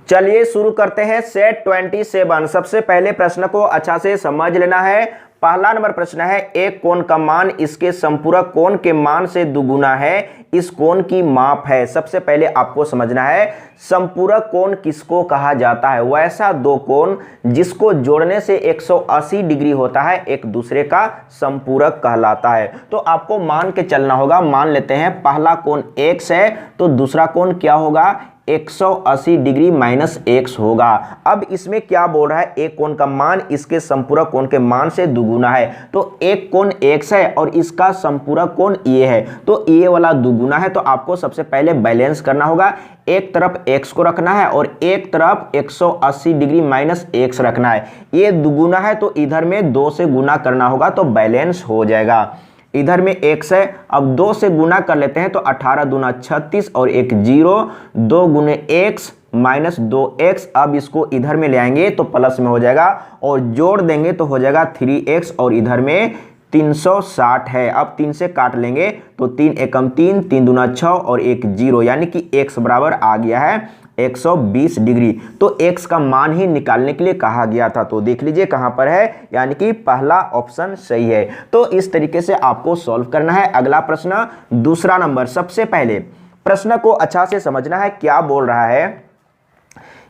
चलिए शुरू करते हैं सेट 27। सबसे पहले प्रश्न को अच्छा से समझ लेना है। पहला नंबर प्रश्न है, एक कोण का मान इसके संपूरक कोण के मान से दुगुना है, इस कोण की माप है। सबसे पहले आपको समझना है संपूरक कोण किसको कहा जाता है। वैसा दो कोण जिसको जोड़ने से 180 डिग्री होता है एक दूसरे का संपूरक कहलाता है। तो आपको मान के चलना होगा। मान लेते हैं पहला कोण x है तो दूसरा कोण क्या होगा, 180 डिग्री माइनस x होगा। अब इसमें क्या बोल रहा है, एक कोण का मान इसके संपूरक कोण के मान से दुगुना है। तो एक कोण x है और इसका संपूरक कोण ये है, तो ये वाला दुगुना है। तो आपको सबसे पहले बैलेंस करना होगा। एक तरफ x को रखना है और एक तरफ 180 डिग्री माइनस x रखना है। ये दुगुना है तो इधर में 2 से गुना करना होगा तो बैलेंस हो जाएगा। इधर में x है, अब 2 से गुना कर लेते हैं तो 18 दूना 36 और एक 0, 2 गुने x माइनस 2x। अब इसको इधर में ले आएंगे तो प्लस में हो जाएगा और जोड़ देंगे तो हो जाएगा 3x और इधर में 360 है। अब 3 से काट लेंगे तो 3 एकम 3, 3 दूना 6 और एक 0, यानी कि x बराबर आ गया है 120 डिग्री। तो x का मान ही निकालने के लिए कहा गया था। तो देख लीजिए कहां पर है, यानी कि पहला ऑप्शन सही है। तो इस तरीके से आपको सॉल्व करना है। अगला प्रश्न दूसरा नंबर। सबसे पहले प्रश्न को अच्छा से समझना है, क्या बोल रहा है,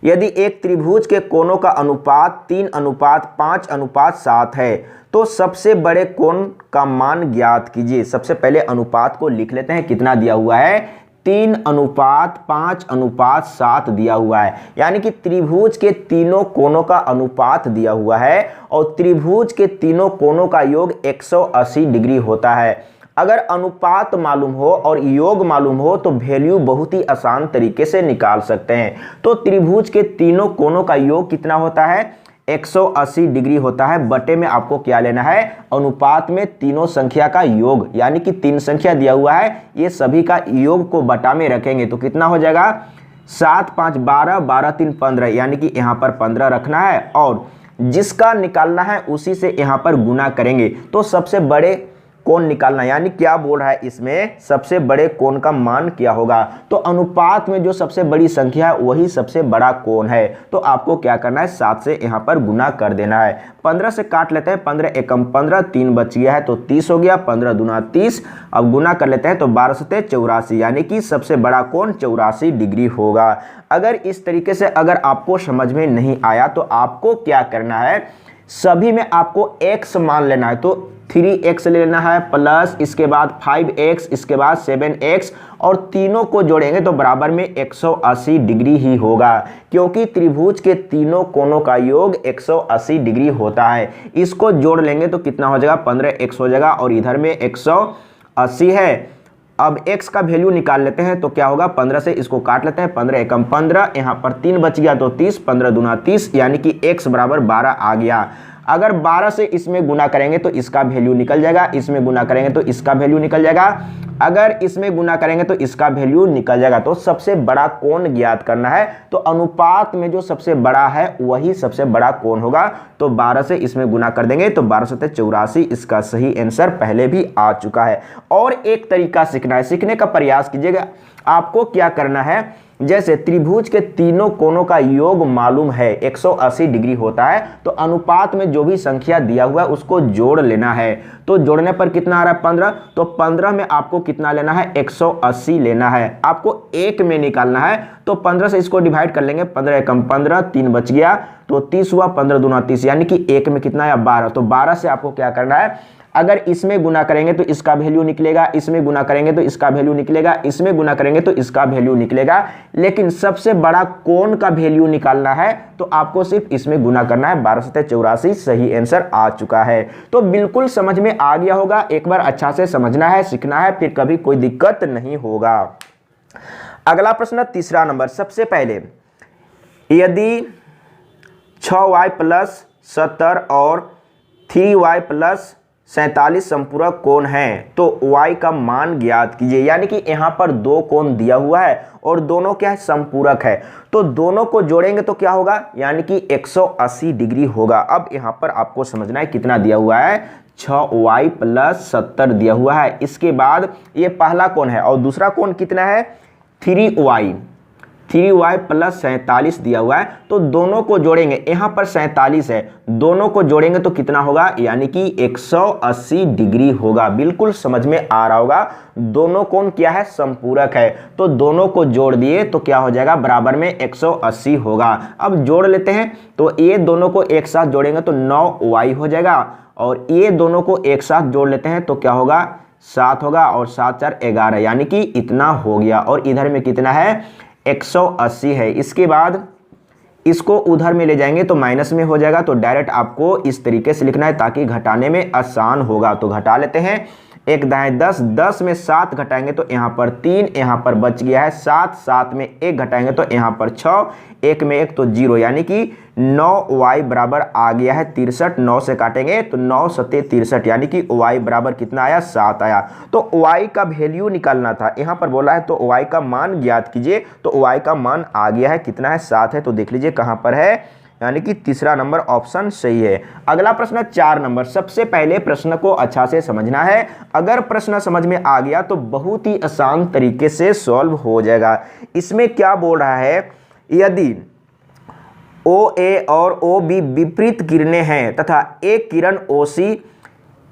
यदि एक त्रिभुज के कोणों का अनुपात 3:5:7 है तो सबसे बड़े कोण का मान ज्ञात कीजिए। सबसे पहले अनुपात को लिख लेते हैं, कितना दिया हुआ है, 3:5:7 दिया हुआ है। यानी कि त्रिभुज के तीनों कोणों का अनुपात दिया हुआ है और त्रिभुज के तीनों कोणों का योग 180 डिग्री होता है। अगर अनुपात मालूम हो और योग मालूम हो तो वैल्यू बहुत ही आसान तरीके से निकाल सकते हैं। तो त्रिभुज के तीनों कोणों का योग कितना होता है, 180 डिग्री होता है। बटे में आपको क्या लेना है, अनुपात में तीनों संख्या का योग, यानी कि 3 संख्या दिया हुआ है, ये सभी का योग को बटा में रखेंगे तो कितना हो जाएगा, 7 5 12, 12 3 15, यानी कि यहाँ पर 15 रखना है और जिसका निकालना है उसी से यहाँ पर गुना करेंगे तो सबसे बड़े कोण निकालना। यानी क्या बोल रहा है इसमें, सबसे बड़े कोण का मान क्या होगा। तो अनुपात में जो सबसे बड़ी संख्या है वही सबसे बड़ा कोण है। तो आपको क्या करना है, 7 से यहाँ पर गुना कर देना है। 15 से काट लेते हैं, 15 एकम 15, 3 बच गया है तो 30 हो गया, 15 दूना 30। अब गुना कर लेते हैं तो 12 सते 84, यानी कि सबसे बड़ा कोण 84 डिग्री होगा। अगर इस तरीके से अगर आपको समझ में नहीं आया तो आपको क्या करना है, सभी में आपको x मान लेना है। तो 3x ले लेना है प्लस इसके बाद 5x, इसके बाद 7x और तीनों को जोड़ेंगे तो बराबर में 180 डिग्री ही होगा, क्योंकि त्रिभुज के तीनों कोणों का योग 180 डिग्री होता है। इसको जोड़ लेंगे तो कितना हो जाएगा, 15x हो जाएगा और इधर में 180 है। अब x का वैल्यू निकाल लेते हैं तो क्या होगा, 15 से इसको काट लेते हैं, 15 एकम 15, यहाँ पर 3 बच गया तो 30, 15 दूना 30, यानी कि x बराबर 12 आ गया। अगर 12 से इसमें गुना करेंगे तो इसका वैल्यू निकल जाएगा, इसमें गुना करेंगे तो इसका वैल्यू निकल जाएगा, अगर इसमें गुना करेंगे तो इसका वैल्यू निकल जाएगा। तो सबसे बड़ा कोण ज्ञात करना है तो अनुपात में जो सबसे बड़ा है वही सबसे बड़ा कोण होगा। तो 12 से इसमें गुना कर देंगे तो 12 सते 84, इसका सही आंसर पहले भी आ चुका है। और एक तरीका सीखना है, सीखने का प्रयास कीजिएगा। आपको क्या करना है, जैसे त्रिभुज के तीनों कोणों का योग मालूम है 180 डिग्री होता है, तो अनुपात में जो भी संख्या दिया हुआ है उसको जोड़ लेना है। तो जोड़ने पर कितना आ रहा है, 15, तो 15 में आपको कितना लेना है, 180 लेना है। आपको एक में निकालना है तो 15 से इसको डिवाइड कर लेंगे, 15 एकम 15, 3 बच गया तो 30 हुआ, 15 दूना 30, यानी कि एक में कितना है, 12। तो 12 से आपको क्या करना है, अगर इसमें गुना करेंगे तो इसका वैल्यू निकलेगा, इसमें गुना करेंगे तो इसका वैल्यू निकलेगा, इसमें गुना करेंगे तो इसका वैल्यू निकलेगा, लेकिन सबसे बड़ा कोण का वैल्यू निकालना है तो आपको सिर्फ इसमें गुना करना है। 12 सते 84 सही आंसर आ चुका है। तो बिल्कुल समझ में आ गया होगा। एक बार अच्छा से समझना है, सीखना है, फिर कभी कोई दिक्कत नहीं होगा। अगला प्रश्न तीसरा नंबर। सबसे पहले यदि 6y + 70 और 3y + 47 संपूरक कोण है तो y का मान ज्ञात कीजिए। यानी कि यहाँ पर दो कोण दिया हुआ है और दोनों क्या है, संपूरक है। तो दोनों को जोड़ेंगे तो क्या होगा, यानी कि 180 डिग्री होगा। अब यहाँ पर आपको समझना है कितना दिया हुआ है, 6y + 70 दिया हुआ है। इसके बाद ये पहला कोण है और दूसरा कोण कितना है, 3y। 3y प्लस 47 दिया हुआ है, तो दोनों को जोड़ेंगे, यहाँ पर 47 है, दोनों को जोड़ेंगे तो कितना होगा, यानी कि 180 डिग्री होगा। बिल्कुल समझ में आ रहा होगा, दोनों कोण क्या है, समपूरक है, तो दोनों को जोड़ दिए तो क्या हो जाएगा, बराबर में 180 होगा। अब जोड़ लेते हैं, तो ये दोनों को एक साथ जोड़ेंगे तो 9y हो जाएगा, और ये दोनों को एक साथ जोड़ लेते हैं तो क्या होगा, 7 होगा, और 7 4 11, यानी कि इतना हो गया। और इधर में कितना है, 180 है। इसके बाद इसको उधर में ले जाएंगे तो माइनस में हो जाएगा, तो डायरेक्ट आपको इस तरीके से लिखना है ताकि घटाने में आसान होगा। तो घटा लेते हैं, 1 दाएं 10, 10 में 7 घटाएंगे तो यहाँ पर 3, यहाँ पर बच गया है 7, 7 में 1 घटाएंगे तो यहाँ पर 6, 1 में 1 तो 0, यानी कि 9y बराबर आ गया है 63। 9 से काटेंगे तो 9 सत्ते 63, यानी कि y बराबर कितना आया, 7 आया। तो y का वैल्यू निकालना था, यहाँ पर बोला है तो y का मान ज्ञात कीजिए, तो y का मान आ गया है, कितना है, 7 है। तो देख लीजिए कहाँ पर है, यानी कि तीसरा नंबर ऑप्शन सही है। अगला प्रश्न 4 नंबर। सबसे पहले प्रश्न को अच्छा से समझना है, अगर प्रश्न समझ में आ गया तो बहुत ही आसान तरीके से सॉल्व हो जाएगा। इसमें क्या बोल रहा है, यदि OA और OB विपरीत किरणें हैं तथा एक किरण OC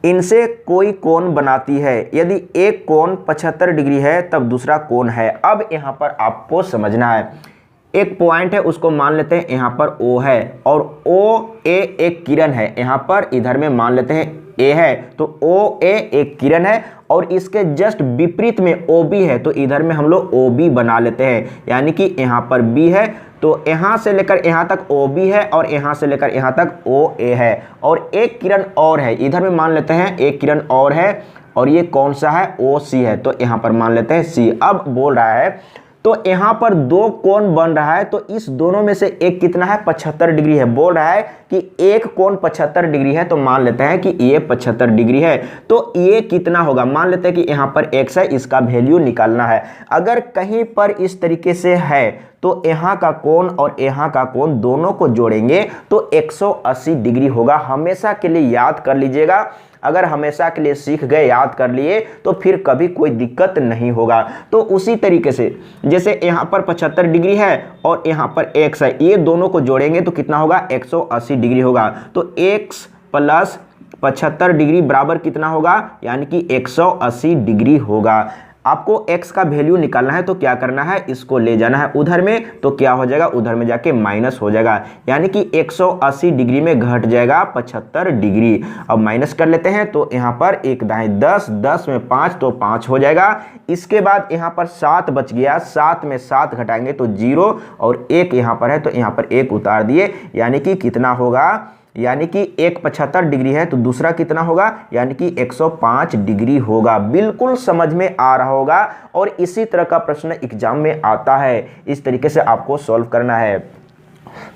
इनसे कोई कोण बनाती है, यदि एक कोण 75 डिग्री है तब दूसरा कोण है। अब यहाँ पर आपको समझना है, एक पॉइंट है उसको मान लेते हैं यहाँ पर O है, और OA एक किरण है, यहाँ पर इधर में मान लेते हैं A है, तो OA एक किरण है, और इसके जस्ट विपरीत में OB है, तो इधर में हम लोग OB बना लेते हैं, यानी कि यहाँ पर B है, तो यहाँ से लेकर यहाँ तक OB है, और यहाँ से लेकर यहाँ तक OA है, और एक किरण और है, इधर में मान लेते हैं एक किरण और है, और ये कौन सा है, OC है, तो यहाँ पर मान लेते हैं C। अब बोल रहा है तो यहाँ पर दो कोण बन रहा है, तो इस दोनों में से एक कितना है, 75 डिग्री है। बोल रहा है कि एक कोण 75 डिग्री है, तो मान लेते हैं कि ये 75 डिग्री है, तो ये कितना होगा, मान लेते हैं कि यहाँ पर x है, इसका वैल्यू निकालना है। अगर कहीं पर इस तरीके से है तो यहाँ का कोण और यहाँ का कोण दोनों को जोड़ेंगे तो 180 डिग्री होगा। हमेशा के लिए याद कर लीजिएगा, अगर हमेशा के लिए सीख गए, याद कर लिए, तो फिर कभी कोई दिक्कत नहीं होगा। तो उसी तरीके से जैसे यहाँ पर 75 डिग्री है और यहाँ पर x है, ये दोनों को जोड़ेंगे तो कितना होगा, 180 डिग्री होगा। तो x प्लस 75 डिग्री बराबर कितना होगा, यानी कि 180 डिग्री होगा। आपको x का वैल्यू निकालना है, तो क्या करना है, इसको ले जाना है उधर में, तो क्या हो जाएगा, उधर में जाके माइनस हो जाएगा, यानी कि 180 डिग्री में घट जाएगा 75 डिग्री। अब माइनस कर लेते हैं, तो यहाँ पर 1 दाएं 10, 10 में 5 तो 5 हो जाएगा। इसके बाद यहाँ पर 7 बच गया, 7 में 7 घटाएंगे तो 0, और 1 यहाँ पर है तो यहाँ पर 1 उतार दिए, यानी कि कितना होगा, यानी कि एक 75 डिग्री है तो दूसरा कितना होगा, यानी कि 105 डिग्री होगा। बिल्कुल समझ में आ रहा होगा, और इसी तरह का प्रश्न एग्जाम में आता है, इस तरीके से आपको सॉल्व करना है।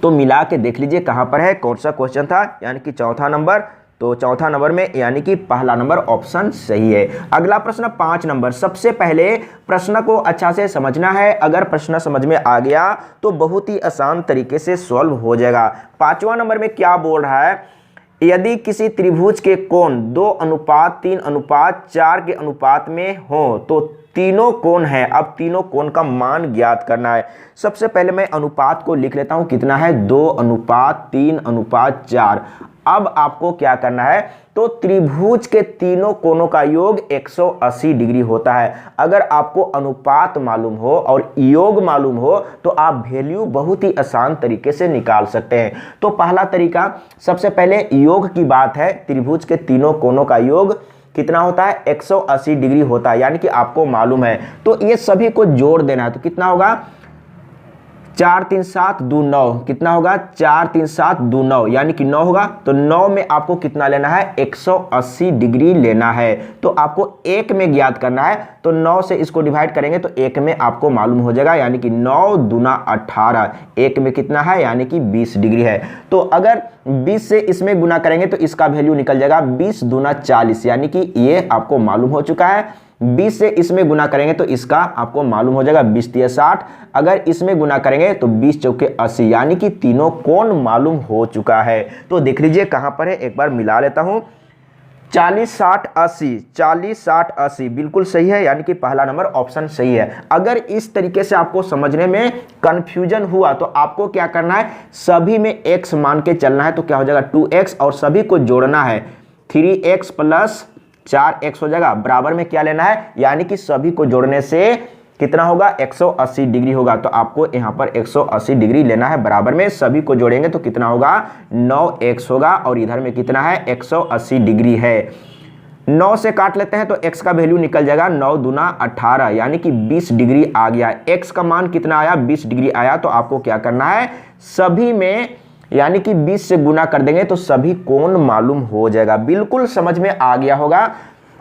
तो मिला के देख लीजिए कहाँ पर है, कौन सा क्वेश्चन था, यानी कि चौथा नंबर। तो चौथा नंबर में यानी कि पहला नंबर ऑप्शन सही है। अगला प्रश्न 5 नंबर। सबसे पहले प्रश्न को अच्छा से समझना है, अगर प्रश्न समझ में आ गया तो बहुत ही आसान तरीके से सॉल्व हो जाएगा। 5वां नंबर में क्या बोल रहा है, यदि किसी त्रिभुज के कोण 2:3:4 के अनुपात में हो तो तीनों कोण है। अब तीनों कोण का मान ज्ञात करना है। सबसे पहले मैं अनुपात को लिख लेता हूं, कितना है, 2:3:4। अब आपको क्या करना है, तो त्रिभुज के तीनों कोणों का योग 180 डिग्री होता है। अगर आपको अनुपात मालूम हो और योग मालूम हो तो आप वैल्यू बहुत ही आसान तरीके से निकाल सकते हैं। तो पहला तरीका, सबसे पहले योग की बात है, त्रिभुज के तीनों कोणों का योग कितना होता है, 180 डिग्री होता है, यानी कि आपको मालूम है। तो ये सभी को जोड़ देना है, तो कितना होगा, 4 3 7 2 9, कितना होगा, 4 3 7 2 9, यानी कि 9 होगा। तो 9 में आपको कितना लेना है, 180 डिग्री लेना है। तो आपको एक में ज्ञात करना है, तो 9 से इसको डिवाइड करेंगे तो एक में आपको मालूम हो जाएगा, यानी कि 9 दूना 18, एक में कितना है, यानी कि 20 डिग्री है। तो अगर 20 से इसमें गुना करेंगे तो इसका वैल्यू निकल जाएगा 20 दूना 40, यानी कि ये आपको मालूम हो चुका है। 20 से इसमें गुना करेंगे तो इसका आपको मालूम हो जाएगा 20 × 60। अगर इसमें गुना करेंगे तो 20 × 4 = 80, यानी कि तीनों कोण मालूम हो चुका है। तो देख लीजिए कहां पर है, एक बार मिला लेता हूं। 40 60 80, 40 60 80 बिल्कुल सही है, यानी कि पहला नंबर ऑप्शन सही है। अगर इस तरीके से आपको समझने में कंफ्यूजन हुआ तो आपको क्या करना है, सभी में x मान के चलना है। तो क्या हो जाएगा 2x और सभी को जोड़ना है, 3x प्लस 4x हो जाएगा। बराबर में क्या लेना है, यानी कि सभी को जोड़ने से कितना होगा 180 डिग्री होगा। तो आपको यहाँ पर 180 डिग्री लेना है। बराबर में सभी को जोड़ेंगे तो कितना होगा 9x होगा, और इधर में कितना है 180 डिग्री है। 9 से काट लेते हैं तो x का वैल्यू निकल जाएगा 9 दूना 18, यानी कि 20 डिग्री आ गया। x का मान कितना आया 20 डिग्री आया। तो आपको क्या करना है, सभी में यानी कि 20 से गुना कर देंगे तो सभी कोण मालूम हो जाएगा। बिल्कुल समझ में आ गया होगा।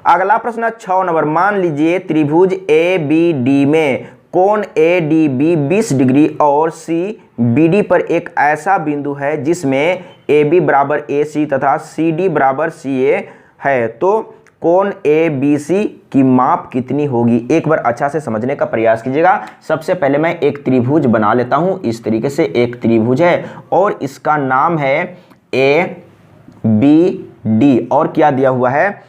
अगला प्रश्न 6 नंबर, मान लीजिए त्रिभुज ABD में कोण ADB 20 डिग्री और CBD पर एक ऐसा बिंदु है जिसमें AB बराबर AC तथा CD बराबर CA है, तो कोण ABC की माप कितनी होगी। एक बार अच्छा से समझने का प्रयास कीजिएगा। सबसे पहले मैं एक त्रिभुज बना लेता हूं। इस तरीके से एक त्रिभुज है और इसका नाम है ABD, और क्या दिया हुआ है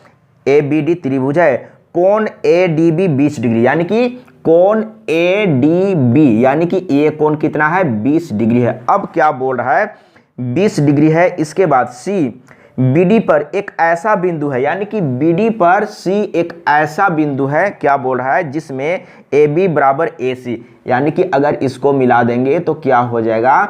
ABD त्रिभुज है। कोण ADB 20 डिग्री, यानी कि कोण ADB यानी कि ये कोण कितना है 20 डिग्री है। अब क्या बोल रहा है 20 डिग्री है। इसके बाद CBD पर एक ऐसा बिंदु है, यानी कि BD पर C एक ऐसा बिंदु है, क्या बोल रहा है जिसमें AB बराबर AC, यानी कि अगर इसको मिला देंगे तो क्या हो जाएगा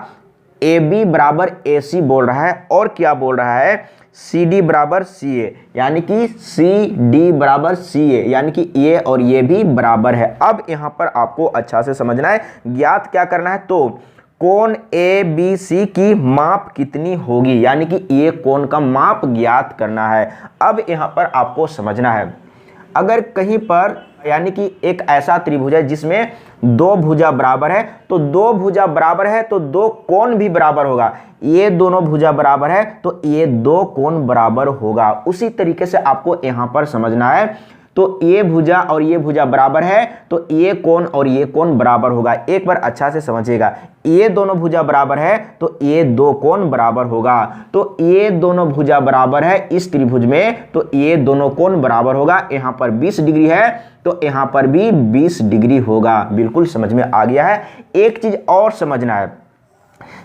AB बराबर AC बोल रहा है, और क्या बोल रहा है CD बराबर CA, यानी कि CD बराबर CA, यानी कि ये और ये भी बराबर है। अब यहाँ पर आपको अच्छा से समझना है, ज्ञात क्या करना है, तो कोण ABC की माप कितनी होगी, यानी कि ये कोण का माप ज्ञात करना है। अब यहाँ पर आपको समझना है, अगर कहीं पर यानी कि एक ऐसा त्रिभुज है जिसमें दो भुजा बराबर है, तो दो भुजा बराबर है तो दो कोण भी बराबर होगा। ये दोनों भुजा बराबर है तो ये दो कोण बराबर होगा। उसी तरीके से आपको यहां पर समझना है, तो ये भुजा और ये भुजा बराबर है तो ये कोण और ये कोण बराबर होगा। एक बार अच्छा से समझिएगा, ये दोनों भुजा बराबर है तो ये दो कोण बराबर होगा। तो ये दोनों भुजा बराबर है इस त्रिभुज में, तो ये दोनों कोण बराबर होगा। यहाँ पर 20 डिग्री है तो यहाँ पर भी 20 डिग्री होगा। बिल्कुल समझ में आ गया है। एक चीज और समझना है,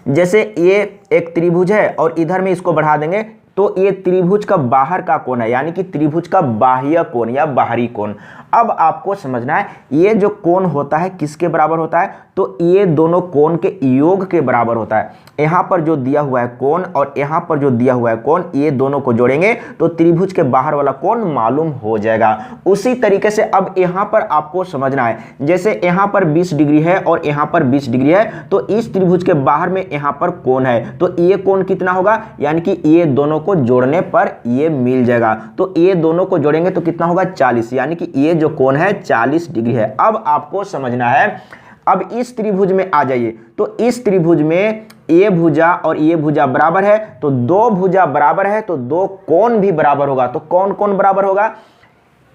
जैसे ये एक त्रिभुज है और इधर में इसको बढ़ा देंगे तो ये त्रिभुज का बाहर का कोण है, यानी कि त्रिभुज का बाह्य कोण या बाहरी कोण। अब आपको समझना है ये जो कोण होता है किसके बराबर होता है, तो ये दोनों कोण के योग के बराबर होता है। यहाँ पर जो दिया हुआ है कोण और यहाँ पर जो दिया हुआ है कोण, ये दोनों को जोड़ेंगे तो त्रिभुज के बाहर वाला कोण मालूम हो जाएगा। उसी तरीके से अब यहाँ पर आपको समझना है, जैसे यहाँ पर 20 डिग्री है और यहाँ पर 20 डिग्री है, तो इस त्रिभुज के बाहर में यहाँ पर कोण है, तो ये कोण कितना होगा, यानी कि ये दोनों को जोड़ने पर ये मिल जाएगा। तो ये दोनों को जोड़ेंगे तो कितना होगा 40, यानी कि ये जो कोण है 40 डिग्री है। अब आपको समझना है, अब इस त्रिभुज में आ जाइए, तो इस त्रिभुज में ये भुजा और ये भुजा बराबर है, तो दो भुजा बराबर है तो दो कोण भी बराबर होगा। तो कौन कौन बराबर होगा,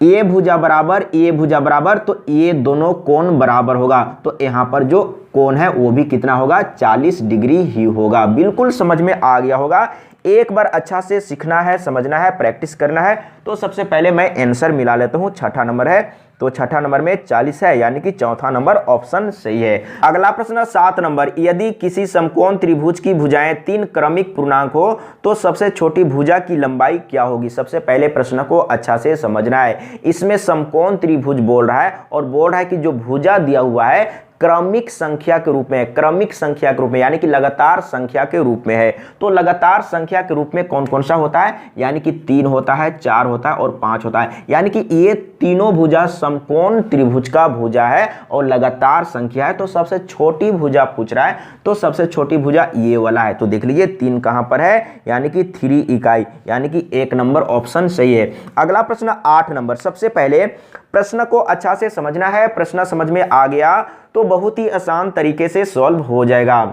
ये भुजा बराबर ये भुजा बराबर, तो ये दोनों कोण बराबर होगा। तो यहाँ पर जो कोण है वो भी कितना होगा 40 डिग्री ही होगा। बिल्कुल समझ में आ गया होगा। एक बार अच्छा से सीखना है, समझना है, प्रैक्टिस करना है। तो सबसे पहले मैं आंसर मिला लेता हूँ। छठा नंबर है तो छठा नंबर में 40 है, यानी कि चौथा नंबर ऑप्शन सही है। अगला प्रश्न 7 नंबर, यदि किसी समकोण त्रिभुज की भुजाएं 3 क्रमिक पूर्णांक हो तो सबसे छोटी भुजा की लंबाई क्या होगी। सबसे पहले प्रश्न को अच्छा से समझना है। इसमें समकोण त्रिभुज बोल रहा है और बोल रहा है कि जो भुजा दिया हुआ है क्रमिक संख्या के रूप में, क्रमिक संख्या के रूप में, यानी कि लगातार संख्या के रूप में है। तो लगातार संख्या के रूप में कौन कौन सा होता है, यानी कि 3 होता है, 4 होता है और 5 होता है। यानी कि ये तीनों भुजा समकोण त्रिभुज का भुजा है और लगातार संख्या है। तो सबसे छोटी भुजा पूछ रहा है, तो सबसे छोटी भुजा ये वाला है। तो देख लीजिए 3 कहां पर है, यानी कि 3 इकाई, यानी कि 1 नंबर ऑप्शन सही है। अगला प्रश्न 8 नंबर, सबसे पहले प्रश्न को अच्छा से समझना है। प्रश्न समझ में आ गया तो बहुत ही आसान तरीके से सॉल्व हो जाएगा।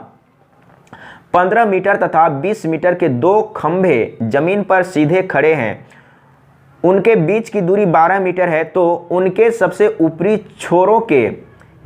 15 मीटर तथा 20 मीटर के दो खंभे जमीन पर सीधे खड़े हैं, उनके बीच की दूरी 12 मीटर है, तो उनके सबसे ऊपरी छोरों के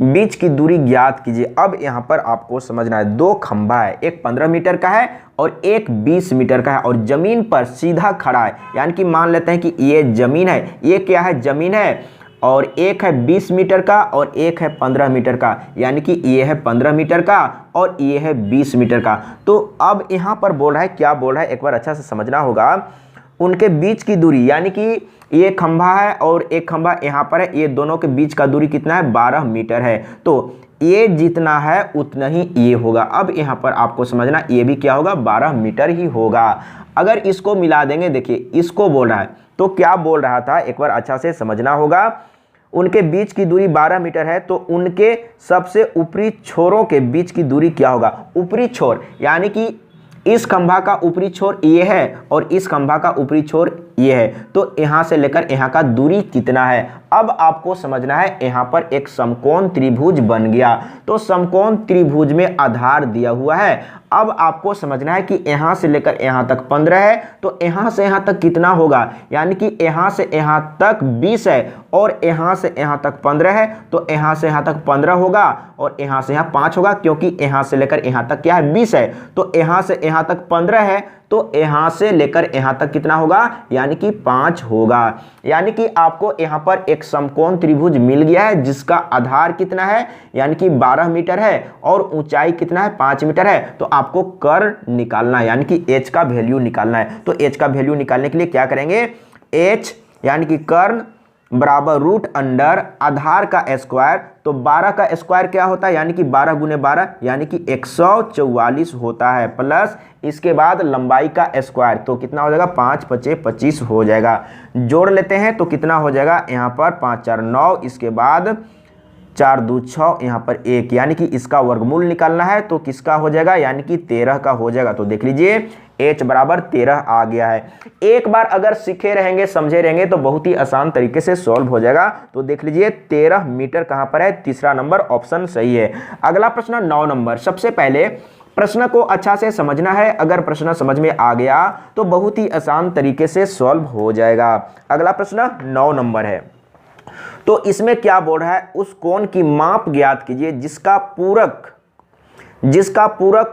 बीच की दूरी ज्ञात कीजिए। अब यहाँ पर आपको समझना है, दो खंभा है, एक 15 मीटर का है और एक 20 मीटर का है और जमीन पर सीधा खड़ा है। यानी कि मान लेते हैं कि ये जमीन है, ये क्या है, जमीन है, और एक है 20 मीटर का और एक है 15 मीटर का, यानी कि ये है 15 मीटर का और ये है 20 मीटर का। तो अब यहाँ पर बोल रहा है, क्या बोल रहा है, एक बार अच्छा से समझना होगा। उनके बीच की दूरी, यानी कि ये खंभा है और एक खंभा यहाँ पर है, ये दोनों के बीच का दूरी कितना है, 12 मीटर है। तो ये जितना है उतना ही ये होगा। अब यहाँ पर आपको समझना, ये भी क्या होगा, 12 मीटर ही होगा। अगर इसको मिला देंगे, देखिए इसको बोल रहा है, तो क्या बोल रहा था, एक बार अच्छा से समझना होगा। उनके बीच की दूरी 12 मीटर है, तो उनके सबसे ऊपरी छोरों के बीच की दूरी क्या होगा, ऊपरी छोर, यानी कि इस खंभा का ऊपरी छोर ये है और इस खंभा का ऊपरी छोर ये है, तो यहाँ से लेकर यहाँ का दूरी कितना है। अब आपको समझना है, यहाँ पर एक समकोण त्रिभुज बन गया, तो समकोण त्रिभुज में आधार दिया हुआ है। अब आपको समझना है कि यहाँ से लेकर यहाँ तक 15 है, तो यहाँ से यहाँ तक कितना होगा, यानी कि यहाँ से यहाँ तक 20 है और यहाँ से यहाँ तक 15 है, तो यहाँ से यहाँ तक 15 होगा और यहाँ से यहाँ 5 होगा, क्योंकि यहाँ से लेकर यहाँ तक क्या है, 20 है, तो यहाँ से यहाँ तक 15 है, तो यहाँ से लेकर यहाँ तक कितना होगा, यानी कि 5 होगा। यानी कि आपको यहाँ पर एक समकोण त्रिभुज मिल गया है जिसका आधार कितना है, यानी कि 12 मीटर है और ऊंचाई कितना है, 5 मीटर है। तो आपको कर्ण निकालना है, यानी कि h का वैल्यू निकालना है। तो h का वैल्यू निकालने के लिए क्या करेंगे, h यानी कि कर्ण बराबर रूट अंडर आधार का स्क्वायर, तो 12 का स्क्वायर क्या होता है, यानी कि 12 गुने 12 यानी कि 144 होता है, प्लस इसके बाद लंबाई का स्क्वायर, तो कितना हो जाएगा, 5 5 25 हो जाएगा। जोड़ लेते हैं तो कितना हो जाएगा, यहाँ पर 5 4 9, इसके बाद 4 2 6, यहाँ पर 1, यानी कि इसका वर्गमूल निकालना है, तो किसका हो जाएगा, यानी कि 13 का हो जाएगा। तो देख लीजिए h बराबर 13 आ गया है। एक बार अगर सीखे रहेंगे, समझे रहेंगे, तो बहुत ही आसान तरीके से सॉल्व हो जाएगा। तो देख लीजिए 13 मीटर कहाँ पर है, तीसरा नंबर ऑप्शन सही है। अगला प्रश्न 9 नंबर। सबसे पहले प्रश्न को अच्छा से समझना है, अगर प्रश्न समझ में आ गया तो बहुत ही आसान तरीके से सॉल्व हो जाएगा। अगला प्रश्न 9 नंबर है। तो इसमें क्या बोल रहा है, उस कोण की माप ज्ञात कीजिए जिसका पूरक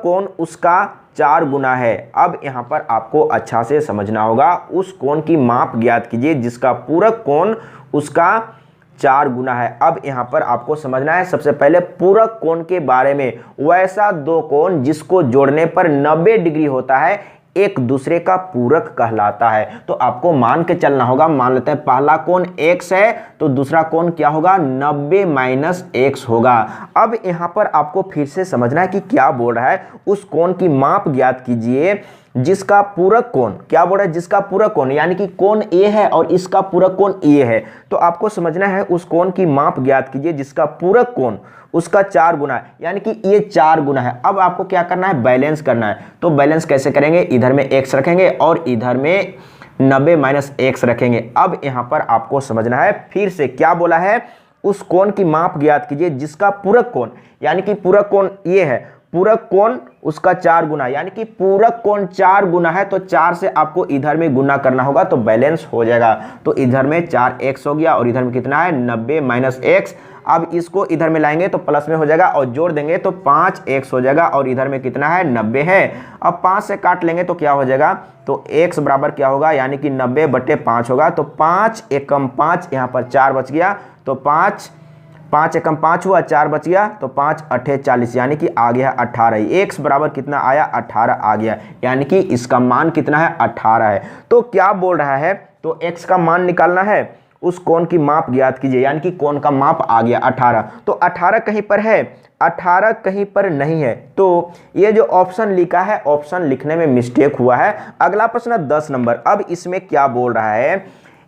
कोण उसका 4 गुना है। अब यहाँ पर आपको अच्छा से समझना होगा, उस कोण की माप ज्ञात कीजिए जिसका पूरक कोण उसका 4 गुना है। अब यहाँ पर आपको समझना है सबसे पहले पूरक कोण के बारे में, वैसा दो कोण जिसको जोड़ने पर 90 डिग्री होता है एक दूसरे का पूरक कहलाता है। तो आपको मान के चलना होगा, मान लेते हैं पहला कोण x है तो दूसरा कोण क्या होगा, 90 माइनस x होगा। अब यहाँ पर आपको फिर से समझना है कि क्या बोल रहा है, उस कोण की माप ज्ञात कीजिए जिसका पूरक कोण, क्या बोल रहा है, जिसका पूरक कोण, यानी कि कोण A है और इसका पूरक कोण A है। तो आपको समझना है उस कोण की माप ज्ञात कीजिए जिसका पूरक कोण उसका 4 गुना है, यानी कि ये 4 गुना है। अब आपको क्या करना है, बैलेंस करना है। तो बैलेंस कैसे करेंगे, इधर में x रखेंगे और इधर में 90 माइनस x रखेंगे। अब यहाँ पर आपको समझना है, फिर से क्या बोला है, उस कोण की माप ज्ञात कीजिए जिसका पूरक कोण, यानी कि पूरक कोण ये है, पूरक कोण उसका 4 गुना, यानी कि पूरक कोण 4 गुना है, तो 4 से आपको इधर में गुना करना होगा तो बैलेंस हो जाएगा। तो इधर में 4x हो गया और इधर में कितना है, 90 माइनस x। अब इसको इधर में लाएंगे तो प्लस में हो जाएगा और जोड़ देंगे तो 5x हो जाएगा और इधर में कितना है, 90 है। अब 5 से काट लेंगे तो क्या हो जाएगा, तो x बराबर क्या होगा, यानी कि 90/5 होगा। तो 5 एकम 5, यहाँ पर 4 बच गया, तो 5 एकम 5 हुआ, 4 बच गया, तो 5 8 40, यानी कि आ गया 18। x बराबर कितना आया, 18 आ गया, यानी कि इसका मान कितना है, 18 है। तो क्या बोल रहा है, तो x का मान निकालना है, उस कोण की माप ज्ञात कीजिए, यानी कि कोण का माप आ गया 18। तो 18 कहीं पर है, 18 कहीं पर नहीं है, तो ये जो ऑप्शन लिखा है, ऑप्शन लिखने में मिस्टेक हुआ है। अगला प्रश्न 10 नंबर। अब इसमें क्या बोल रहा है,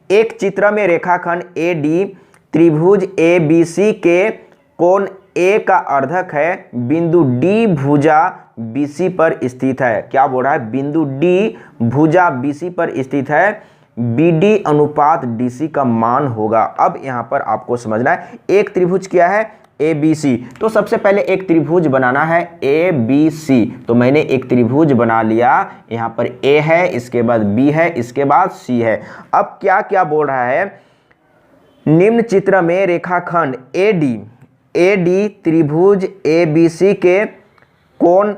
एक चित्र में रेखाखंड AD त्रिभुज ABC के कोण A का अर्धक है, बिंदु D भुजा BC पर स्थित है। क्या बोल रहा है, बिंदु D भुजा BC पर स्थित है, BD अनुपात DC का मान होगा। अब यहाँ पर आपको समझना है, एक त्रिभुज क्या है, ABC। तो सबसे पहले एक त्रिभुज बनाना है ABC, तो मैंने एक त्रिभुज बना लिया, यहाँ पर A है, इसके बाद B है, इसके बाद C है। अब क्या क्या बोल रहा है, निम्न चित्र में रेखाखंड AD AD त्रिभुज ABC के कोण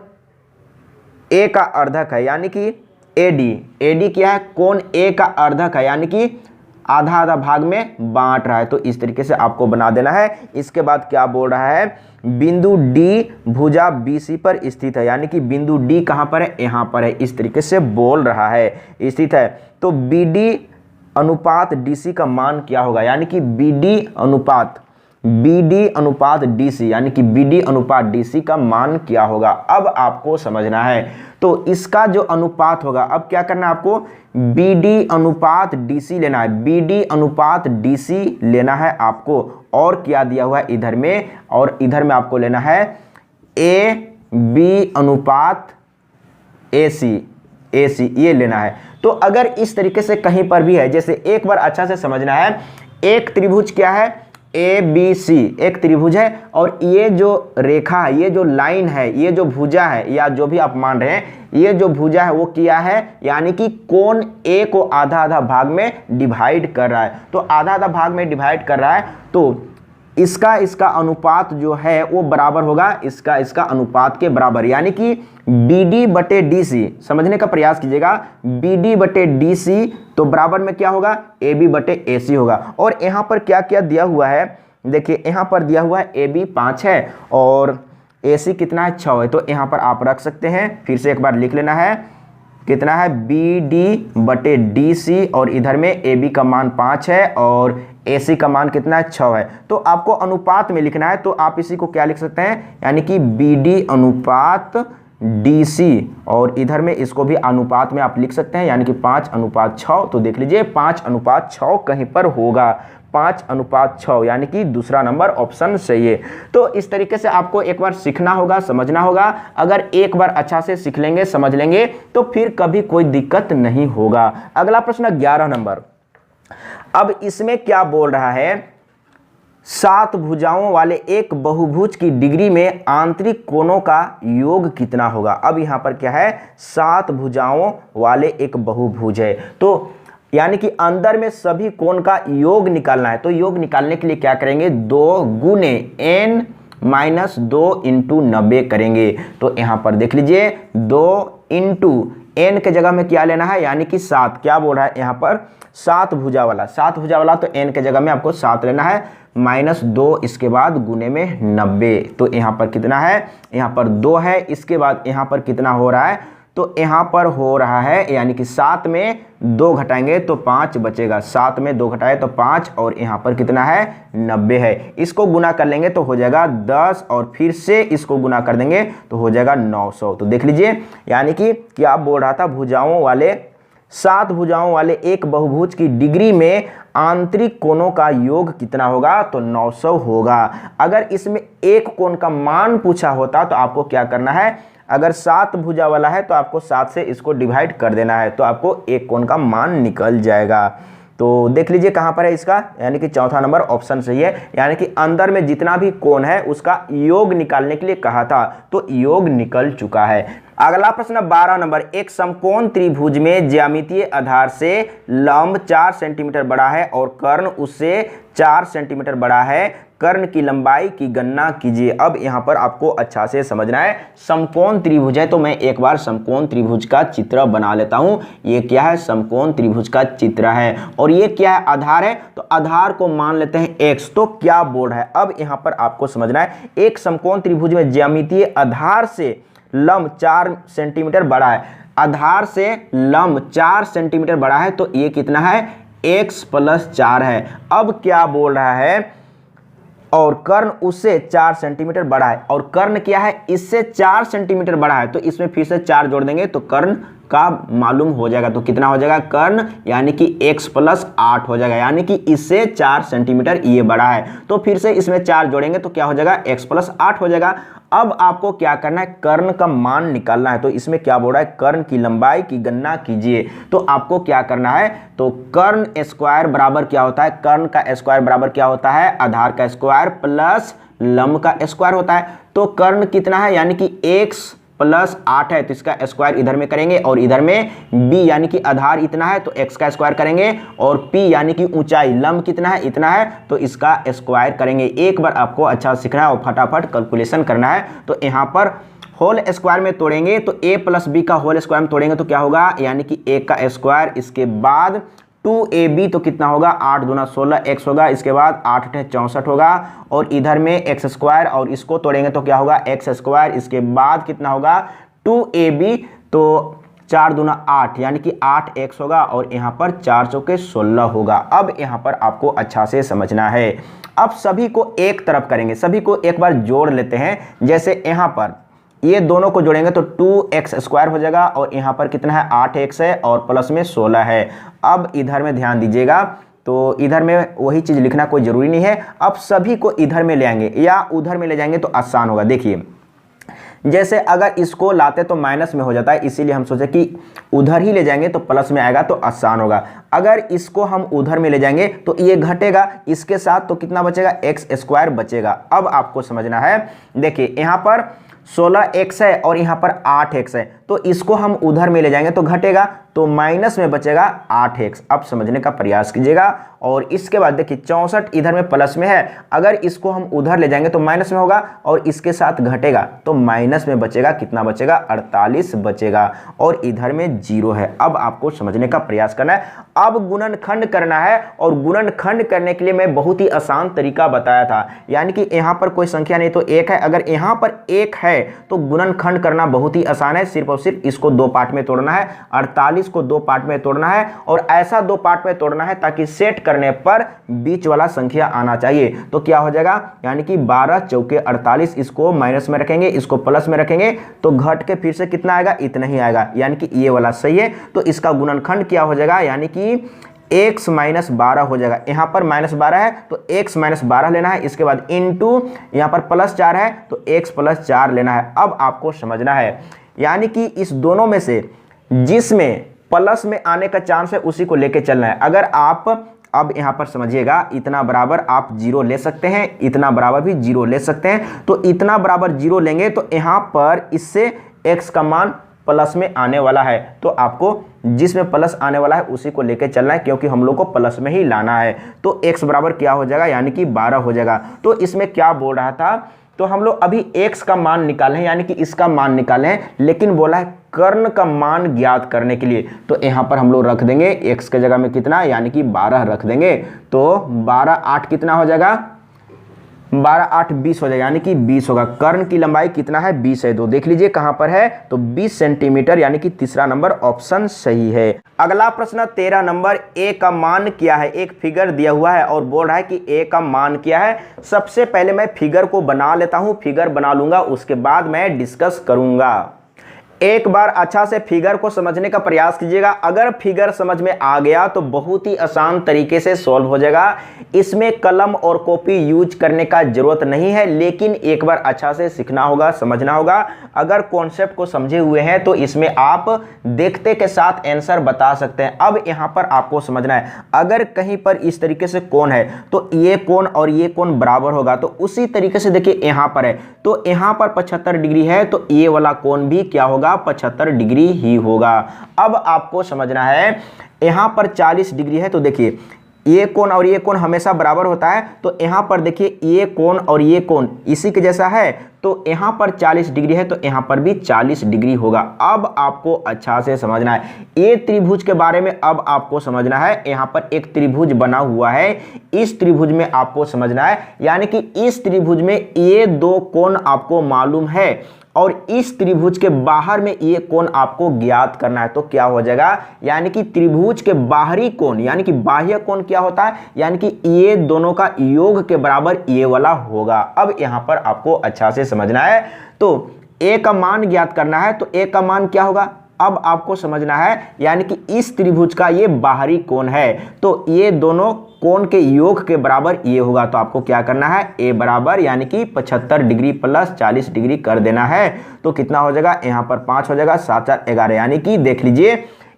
A का अर्धक है, यानी कि AD क्या है, कोण A का अर्धक है, यानी कि आधा आधा भाग में बांट रहा है। तो इस तरीके से आपको बना देना है। इसके बाद क्या बोल रहा है, बिंदु D भुजा BC पर स्थित है, यानी कि बिंदु D कहाँ पर है, यहाँ पर है, इस तरीके से बोल रहा है स्थित है। तो BD अनुपात DC का मान क्या होगा, यानी कि BD अनुपात DC, यानी कि BD अनुपात DC का मान क्या होगा, अब आपको समझना है। तो इसका जो अनुपात होगा, अब क्या करना है आपको, BD अनुपात DC लेना है, BD अनुपात DC लेना है आपको। और क्या दिया हुआ है इधर में, और इधर में आपको लेना है AB अनुपात AC ये लेना है। तो अगर इस तरीके से कहीं पर भी है, जैसे एक बार अच्छा से समझना है, एक त्रिभुज क्या है, ABC एक त्रिभुज है, और ये जो रेखा है, ये जो लाइन है, ये जो भुजा है, या जो भी आप मान रहे हैं, ये जो भुजा है वो क्या है, यानी कि कोण A को आधा आधा भाग में डिवाइड कर रहा है। तो आधा आधा भाग में डिवाइड कर रहा है, तो इसका अनुपात जो है वो बराबर होगा इसका अनुपात के बराबर, यानी कि BD बटे DC, समझने का प्रयास कीजिएगा, BD बटे DC तो बराबर में क्या होगा, AB बटे AC होगा। और यहाँ पर क्या क्या दिया हुआ है, देखिए यहाँ पर दिया हुआ है AB 5 है और AC कितना है, 6 है। तो यहाँ पर आप रख सकते हैं, फिर से एक बार लिख लेना है, कितना है, BD बटे DC, और इधर में AB का मान 5 है और AC का मान कितना है, 6 है। तो आपको अनुपात में लिखना है, तो आप इसी को क्या लिख सकते हैं, यानी कि BD अनुपात DC, और इधर में इसको भी अनुपात में आप लिख सकते हैं, यानी कि 5:6। तो देख लीजिए 5:6 कहीं पर होगा, 5:6, यानी कि दूसरा नंबर ऑप्शन सही है। तो इस तरीके से आपको एक बार सीखना होगा, समझना होगा। अगर एक बार अच्छा से सीख लेंगे, समझ लेंगे, तो फिर कभी कोई दिक्कत नहीं होगा। अगला प्रश्न 11 नंबर। अब इसमें क्या बोल रहा है, 7 भुजाओं वाले एक बहुभुज की डिग्री में आंतरिक कोणों का योग कितना होगा। अब यहां पर क्या है, 7 भुजाओं वाले एक बहुभुज है, तो यानी कि अंदर में सभी कोण का योग निकालना है। तो योग निकालने के लिए क्या करेंगे, 2 गुने n-2 इंटू 90 करेंगे। तो यहां पर देख लीजिए 2 इंटू n के जगह में क्या लेना है, यानी कि 7। क्या बोल रहा है यहाँ पर, 7 भुजा वाला, तो n के जगह में आपको 7 लेना है, -2 इसके बाद गुने में 90। तो यहाँ पर कितना है, यहाँ पर 2 है, इसके बाद यहाँ पर कितना हो रहा है, तो यहाँ पर हो रहा है, यानी कि 7 में 2 घटाएंगे तो 5 बचेगा, 7 में 2 घटाए तो 5, और यहाँ पर कितना है, 90 है। इसको गुना कर लेंगे तो हो जाएगा 10, और फिर से इसको गुना कर देंगे तो हो जाएगा 900। तो देख लीजिए, यानी कि क्या बोल रहा था, 7 भुजाओं वाले एक बहुभुज की डिग्री में आंतरिक कोणों का योग कितना होगा, तो 900 होगा। अगर इसमें एक कोण का मान पूछा होता तो आपको क्या करना है, अगर 7 भुजा वाला है तो आपको 7 से इसको डिवाइड कर देना है, तो आपको एक कोण का मान निकल जाएगा। तो देख लीजिए कहां पर है इसका, यानी कि चौथा नंबर ऑप्शन सही है, यानी कि अंदर में जितना भी कोण है उसका योग निकालने के लिए कहा था, तो योग निकल चुका है। अगला प्रश्न 12 नंबर। एक समकोण त्रिभुज में ज्यामितीय आधार से लंब 4 सेंटीमीटर बड़ा है और कर्ण उससे 4 सेंटीमीटर बड़ा है, कर्ण की लंबाई की गणना कीजिए। अब यहाँ पर आपको अच्छा से समझना है, समकोण त्रिभुज है, तो मैं एक बार समकोण त्रिभुज का चित्र बना लेता हूँ। ये क्या है, समकोण त्रिभुज का चित्र है, और ये क्या है, आधार है, तो आधार को मान लेते हैं x। तो क्या बोल रहा है, अब यहाँ पर आपको समझना है, एक समकोण त्रिभुज में ज्यामितीय आधार से लंब 4 सेंटीमीटर बड़ा है, आधार से लंब 4 सेंटीमीटर बड़ा है, तो ये कितना है, x + 4 है। अब क्या बोल रहा है, और कर्ण उससे 4 सेंटीमीटर बड़ा है, और कर्ण क्या है, इससे 4 सेंटीमीटर बड़ा है, तो इसमें फिर से 4 जोड़ देंगे तो कर्ण का मालूम हो जाएगा। तो कितना हो जाएगा, कर्ण यानी कि x + 8 हो जाएगा, यानी कि इससे 4 सेंटीमीटर ये बड़ा है, तो फिर से इसमें 4 जोड़ेंगे तो क्या हो जाएगा, x + 8 हो जाएगा। अब आपको क्या करना है, कर्ण का मान निकालना है। तो इसमें क्या बोल रहा है, कर्ण की लंबाई की गणना कीजिए। तो आपको क्या करना है, तो कर्ण स्क्वायर बराबर क्या होता है, कर्ण का स्क्वायर बराबर क्या होता है, आधार का स्क्वायर प्लस लंब का स्क्वायर होता है। तो कर्ण कितना है, यानी कि x प्लस 8 है तो इसका स्क्वायर इधर में करेंगे, और इधर में b यानी कि आधार इतना है तो x का स्क्वायर करेंगे, और p यानी कि ऊंचाई लंब कितना है इतना है तो इसका स्क्वायर करेंगे। एक बार आपको अच्छा सीखना है और फटाफट कैलकुलेशन करना है। तो यहाँ पर होल स्क्वायर में तोड़ेंगे तो a प्लस बी का होल स्क्वायर में तोड़ेंगे तो क्या होगा, यानी कि a का स्क्वायर, इसके बाद 2ab तो कितना होगा 8 दूना 16 x होगा, इसके बाद 8 अठे 64 होगा, और इधर में x स्क्वायर और इसको तोड़ेंगे तो क्या होगा x स्क्वायर, इसके बाद कितना होगा 2ab तो 4 दूना 8 यानी कि 8x होगा, और यहाँ पर 4 चौके 16 होगा। अब यहाँ पर आपको अच्छा से समझना है। अब सभी को एक तरफ करेंगे, सभी को एक बार जोड़ लेते हैं। जैसे यहाँ पर ये दोनों को जोड़ेंगे तो 2x स्क्वायर हो जाएगा, और यहाँ पर कितना है 8x है और प्लस में 16 है। अब इधर में ध्यान दीजिएगा, तो इधर में वही चीज़ लिखना कोई ज़रूरी नहीं है। अब सभी को इधर में ले आएंगे या उधर में ले जाएंगे तो आसान होगा। देखिए जैसे अगर इसको लाते तो माइनस में हो जाता है, इसीलिए हम सोचे कि उधर ही ले जाएंगे तो प्लस में आएगा तो आसान होगा। अगर इसको हम उधर में ले जाएंगे तो ये घटेगा इसके साथ, तो कितना बचेगा x स्क्वायर बचेगा। अब आपको समझना है, देखिए यहाँ पर 16x है और यहाँ पर 8x है, तो इसको हम उधर में ले जाएंगे तो घटेगा, तो माइनस में बचेगा 8x। अब समझने का प्रयास कीजिएगा। और इसके बाद देखिए 64 इधर में प्लस में है, अगर इसको हम उधर ले जाएंगे तो माइनस में होगा, और इसके साथ घटेगा तो माइनस में बचेगा, कितना बचेगा 48 बचेगा, और इधर में 0 है। अब आपको समझने का प्रयास करना है। अब गुणनखंड करना है, और गुणनखंड करने के लिए मैं बहुत ही आसान तरीका बताया था, यानी कि यहाँ पर कोई संख्या नहीं तो 1 है, अगर यहाँ पर 1 है तो गुणनखंड करना बहुत ही आसान है। सिर्फ और सिर्फ इसको 2 पार्ट में तोड़ना है, 48 को 2 पार्ट में तोड़ना है, और ऐसा 2 पार्ट में तोड़ना है ताकि सेट करने पर बीच वाला संख्या आना चाहिए। तो क्या हो जाएगा, यानी कि 12 चौके 48, इसको माइनस में रखेंगे, इसको प्लस में रखेंगे तो घट के फिर से कितना आएगा, इतना ही आएगा, यानी कि ये वाला सही है। तो इसका गुणनखंड क्या हो जाएगा, यानी कि x माइनस 12 हो जाएगा। यहाँ पर माइनस 12 है तो x माइनस 12 लेना है, इसके बाद इंटू यहाँ पर प्लस 4 है तो x प्लस 4 लेना है। अब आपको समझना है, यानी कि इस दोनों में से जिसमें प्लस में आने का चांस है उसी को लेके चलना है। अगर आप अब यहाँ पर समझिएगा, इतना बराबर आप 0 ले सकते हैं, इतना बराबर भी 0 ले सकते हैं, तो इतना बराबर 0 लेंगे तो यहाँ पर इससे x का मान प्लस में आने वाला है, तो आपको जिसमें प्लस आने वाला है उसी को लेकर चलना है, क्योंकि हम लोग को प्लस में ही लाना है। तो x बराबर क्या हो जाएगा, यानी कि 12 हो जाएगा। तो इसमें क्या बोल रहा था, तो हम लोग अभी x का मान निकाले हैं, यानी कि इसका मान निकाले हैं, लेकिन बोला है कर्ण का मान ज्ञात करने के लिए। तो यहाँ पर हम लोग रख देंगे x के जगह में कितना, यानी कि 12 रख देंगे। तो 12 8 कितना हो जाएगा, 12 8 20 हो जाएगा, यानी कि 20 होगा। कर्ण की लंबाई कितना है, 20 है। तो देख लीजिए कहां पर है, तो 20 सेंटीमीटर, यानी कि तीसरा नंबर ऑप्शन सही है। अगला प्रश्न 13 नंबर, a का मान क्या है। एक फिगर दिया हुआ है और बोल रहा है कि a का मान क्या है। सबसे पहले मैं फिगर को बना लेता हूं, फिगर बना लूंगा, उसके बाद मैं डिस्कस करूंगा। एक बार अच्छा से फिगर को समझने का प्रयास कीजिएगा। अगर फिगर समझ में आ गया तो बहुत ही आसान तरीके से सॉल्व हो जाएगा। इसमें कलम और कॉपी यूज करने का जरूरत नहीं है, लेकिन एक बार अच्छा से सीखना होगा, समझना होगा। अगर कॉन्सेप्ट को समझे हुए हैं तो इसमें आप देखते के साथ आंसर बता सकते हैं। अब यहाँ पर आपको समझना है, अगर कहीं पर इस तरीके से कोण है तो ये कोण और ये कोण बराबर होगा, तो उसी तरीके से देखिए यहाँ पर है, तो यहाँ पर 75 डिग्री है, तो ये वाला कोण भी क्या होगा, 75 डिग्री ही होगा। अब आपको समझना है, यहां पर 40 डिग्री है, तो देखिए ये कोण और ये कोण हमेशा बराबर होता है, तो यहां पर देखिए ये कोण और ये कोण इसी के जैसा है, तो यहां पर 40 डिग्री है तो यहां पर भी 40 डिग्री होगा। अब आपको अच्छा से समझना है, ये त्रिभुज के बारे में अब आपको समझना है। यहां पर एक त्रिभुज बना हुआ है, इस त्रिभुज में आपको समझना है, यानी कि इस त्रिभुज में ये 2 कोण आपको मालूम है और इस त्रिभुज के बाहर में ये कोण आपको ज्ञात करना है। तो क्या हो जाएगा, यानी कि त्रिभुज के बाहरी कोण, यानी कि बाह्य कोण क्या होता है, यानी कि ये दोनों का योग के बराबर ये वाला होगा। अब यहां पर आपको अच्छा से समझना है, तो a का मान ज्ञात करना है, तो a का मान क्या होगा, अब आपको समझना है, यानी कि इस त्रिभुज का ये बाहरी कोण है, तो ये दोनों कोण के योग के बराबर ये होगा। तो आपको क्या करना है, a बराबर यानी कि 75 डिग्री प्लस 40 डिग्री कर देना है। तो कितना हो जाएगा, यहाँ पर 5 हो जाएगा, 7 4 11, यानी कि देख लीजिए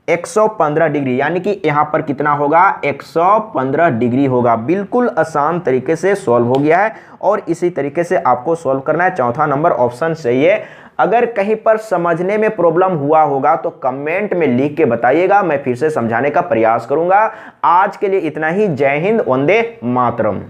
115 डिग्री, यानी कि यहाँ पर कितना होगा, 115 डिग्री होगा। बिल्कुल आसान तरीके से सॉल्व हो गया है और इसी तरीके से आपको सॉल्व करना है। चौथा नंबर ऑप्शन सही है। अगर कहीं पर समझने में प्रॉब्लम हुआ होगा तो कमेंट में लिख के बताइएगा, मैं फिर से समझाने का प्रयास करूंगा। आज के लिए इतना ही। जय हिंद, वंदे मातरम।